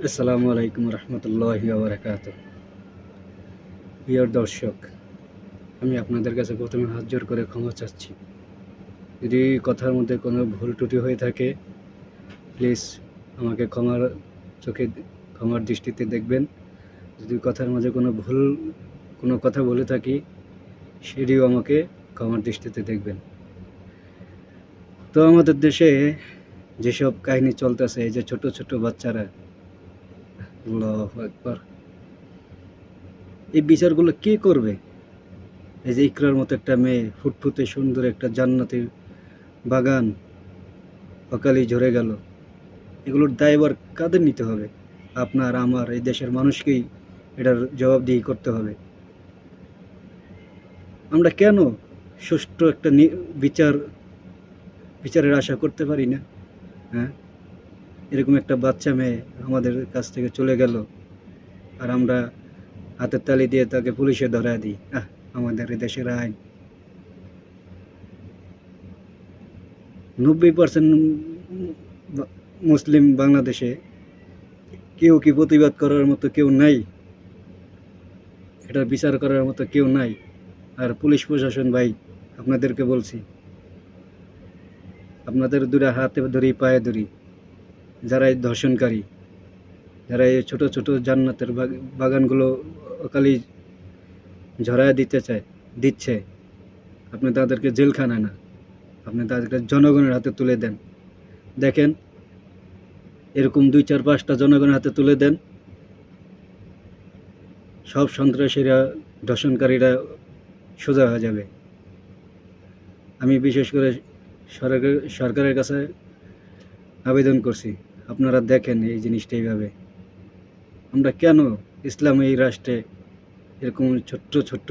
আসসালামু আলাইকুম রহমতুল্লাহি ওয়া বারাকাতুহু। প্রিয় দর্শক, আমি আপনাদের কাছে প্রথমে হাত জোড় করে ক্ষমা চাচ্ছি। যদি কথার মধ্যে কোনো ভুল ত্রুটি হয়ে থাকে, প্লিজ আমাকে চোখে ক্ষমার দৃষ্টিতে দেখবেন। যদি কথার মাঝে কোনো কথা বলে থাকি, সেটিও আমাকে ক্ষমার দৃষ্টিতে দেখবেন। তো আমাদের দেশে যেসব কাহিনী চলতেছে, এই যে ছোট ছোট বাচ্চারা, আল্লাহু আকবার, এই বিচারগুলো কে করবে? এই যে ইকরার মতো একটা মেয়ে, ফুটফুটে সুন্দর একটা জান্নাতের বাগান অকালেই ঝরে গেল। এগুলোর দায়ভার কাদের নিতে হবে? আপনার, আমার, এই দেশের মানুষকেই এটার জবাবদিহি করতে হবে। আমরা কেন সুষ্ঠু একটা বিচারের আশা করতে পারি না? হ্যাঁ, এরকম একটা বাচ্চা মেয়ে আমাদের কাছ থেকে চলে গেল, আর আমরা হাতের তালি দিয়ে তাকে পুলিশে ধরায় দিই। আমাদের এই দেশের আইন, 90% মুসলিম বাংলাদেশে, কেউ কি প্রতিবাদ করার মতো কেউ নাই? এটার বিচার করার মতো কেউ নাই? আর পুলিশ প্রশাসন ভাই, আপনাদেরকে বলছি, আপনাদের দুটা হাতে ধরি, পায়ে ধরি, যারা এই ধর্ষণকারী, যারা এই ছোট ছোট জান্নাতের বাগানগুলো অকালি ঝরায় দিচ্ছে, আপনি তাদেরকে জেলখানায় না, আপনি তাদেরকে জনগণের হাতে তুলে দেন। দেখেন, এরকম 2, 4, 5টা জনগণের হাতে তুলে দেন, সব সন্ত্রাসীরা, ধর্ষণকারীরা সোজা হয়ে যাবে। আমি বিশেষ করে সরকারের কাছে আবেদন করছি, আপনারা দেখেন এই জিনিসটা এইভাবে। আমরা কেন ইসলাম এই রাষ্ট্রে এরকম ছোট্ট ছোট্ট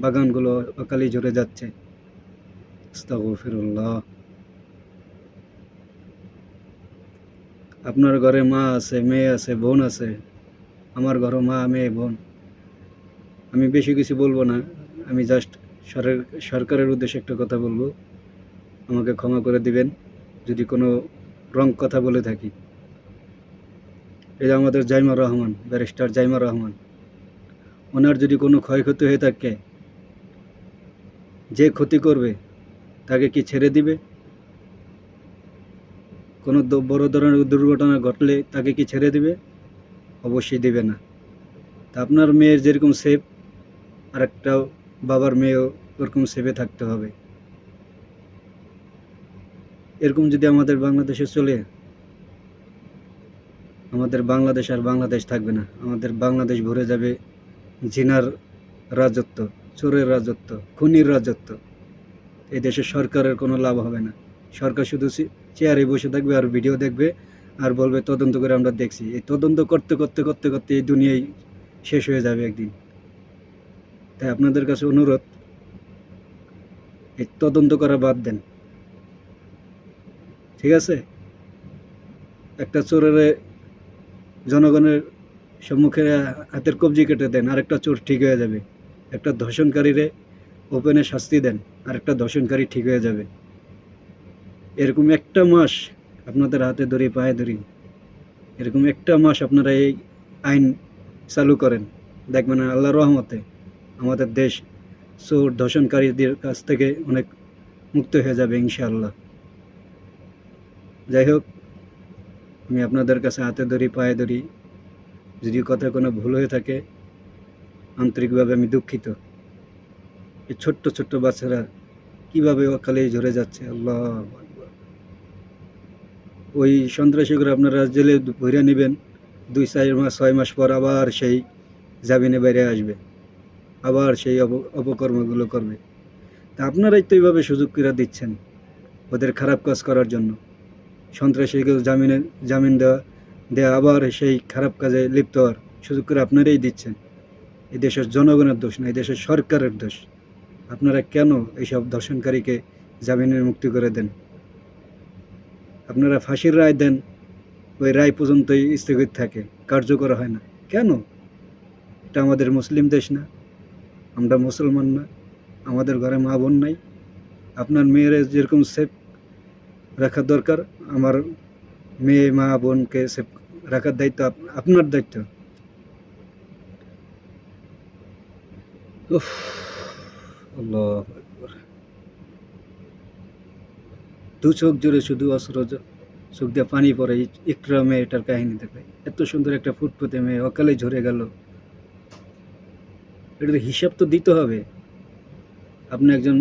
বাগানগুলো অকালে ঝরে যাচ্ছে? আস্তাগফিরুল্লাহ। আপনার ঘরে মা আছে, মেয়ে আছে, বোন আছে, আমার ঘরে মা, মেয়ে, বোন। আমি বেশি কিছু বলবো না, আমি জাস্ট সরকারের উদ্দেশ্যে একটা কথা বলবো, আমাকে ক্ষমা করে দিবেন যদি কোনো রং কথা বলে থাকি। এই যে আমাদের জাইমা রহমান, ব্যারিস্টার জাইমা রহমান, ওনার যদি কোনো ক্ষয়ক্ষতি হয়ে থাকে, যে ক্ষতি করবে তাকে কি ছেড়ে দিবে? কোনো বড় ধরনের দুর্ঘটনা ঘটলে তাকে কি ছেড়ে দিবে? অবশ্যই দিবে না। তা আপনার মেয়ের যেরকম সেফ, আর একটা বাবার মেয়েও ওরকম সেফে থাকতে হবে। এরকম যদি আমাদের বাংলাদেশে চলে, আমাদের বাংলাদেশ আর বাংলাদেশ থাকবে না। আমাদের বাংলাদেশ ভরে যাবে জিনার রাজত্ব, চোরের রাজত্ব, খুনির রাজত্ব। এই দেশের সরকারের কোনো লাভ হবে না। সরকার শুধু চেয়ারে বসে থাকবে আর ভিডিও দেখবে, আর বলবে তদন্ত করে আমরা দেখছি। এই তদন্ত করতে করতে করতে করতে এই দুনিয়ায় শেষ হয়ে যাবে একদিন। তাই আপনাদের কাছে অনুরোধ, এই তদন্ত করা বাদ দেন, ঠিক আছে? একটা চোরের জনগণের সম্মুখে হাতের কবজি কেটে দেন, আরেকটা চোর ঠিক হয়ে যাবে। একটা ধর্ষণকারীরে ওপেনে শাস্তি দেন, আরেকটা ধর্ষণকারী ঠিক হয়ে যাবে। এরকম একটা মাস আপনাদের হাতে ধরি, পায়ে ধরি, এরকম একটা মাস আপনারা এই আইন চালু করেন, দেখবেন আল্লাহর রহমতে আমাদের দেশ চোর ধর্ষণকারীদের কাছ থেকে অনেক মুক্ত হয়ে যাবে ইনশাআল্লাহ। যাই হোক, আমি আপনাদের কাছে হাতে ধরি, পায়ে ধরি, যদি কথা কোনো ভুল হয়ে থাকে আন্তরিকভাবে আমি দুঃখিত। এই ছোট্ট ছোট্ট বাচ্চারা কিভাবে অকালে ঝরে যাচ্ছে, আল্লাহ! ওই সন্ত্রাসীগুলো আপনারা জেলে ভরে নেবেন, 2, 4 মাস, 6 মাস পর আবার সেই জামিনে বাইরে আসবে, আবার সেই অপকর্মগুলো করবে। তা আপনারাই তো এইভাবে সুযোগ করে দিচ্ছেন ওদের খারাপ কাজ করার জন্য। সন্ত্রাসীকে জামিন দেওয়া আবার সেই খারাপ কাজে লিপ্ত হওয়ার সুযোগ করে আপনারাই দিচ্ছেন। এই দেশের জনগণের দোষ না, এই দেশের সরকারের দোষ। আপনারা কেন এইসব ধর্ষণকারীকে জামিনের মুক্তি করে দেন? আপনারা ফাঁসির রায় দেন, ওই রায় পর্যন্তই স্থগিত থাকে, কার্যকর হয় না কেন? এটা আমাদের মুসলিম দেশ না? আমরা মুসলমান না? আমাদের ঘরে মা বোন নাই? আপনার মেয়ের যেরকম সেফ রাখা দরকার, আমার মেয়ে, মা, বোনকে সেফ রাখার দায়িত্ব আপনার দায়িত্ব। উফ, আল্লাহু আকবার। দু চোখ জুড়ে শুধু চোখ দিয়ে পানি পড়ে ইকরা মেয়েটার কাহিনী দেখে। এত সুন্দর একটা ফুটফুটে মেয়ে অকালে ঝরে গেল। এটার হিসাব তো দিতে হবে। আপনি একজন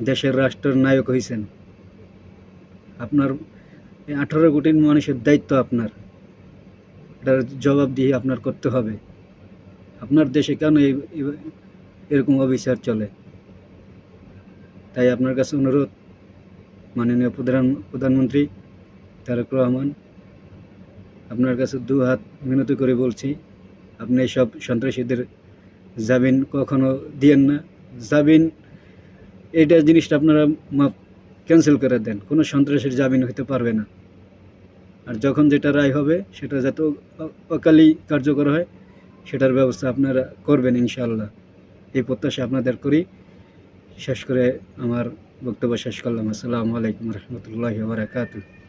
দেশের রাষ্ট্রের নায়ক হইছেন। আপনার 18 কোটি মানুষের দায়িত্ব আপনার। এটার জবাবদিহি আপনার করতে হবে। আপনার দেশে কেন এরকম অবিচার চলে? তাই আপনার কাছে অনুরোধ, মাননীয় প্রধানমন্ত্রী তারেক রহমান, আপনার কাছে দু হাত মিনতি করে বলছি, আপনি এইসব সন্ত্রাসীদের জামিন কখনো দিয়েন না। জামিন এইটা জিনিসটা আপনারা ক্যান্সেল করে দেন। কোনো সন্ত্রাসীর জামিন হইতে পারবে না। আর যখন যেটা রায় হবে সেটা যাতে অকালেই কার্যকর হয়, সেটার ব্যবস্থা আপনারা করবেন ইনশাআল্লাহ। এই প্রত্যাশা আপনাদের করি। শেষ করে আমার বক্তব্য শেষ করলাম। আসসালামু আলাইকুম রহমতুল্লাহি ওয়া বারাকাতুহু।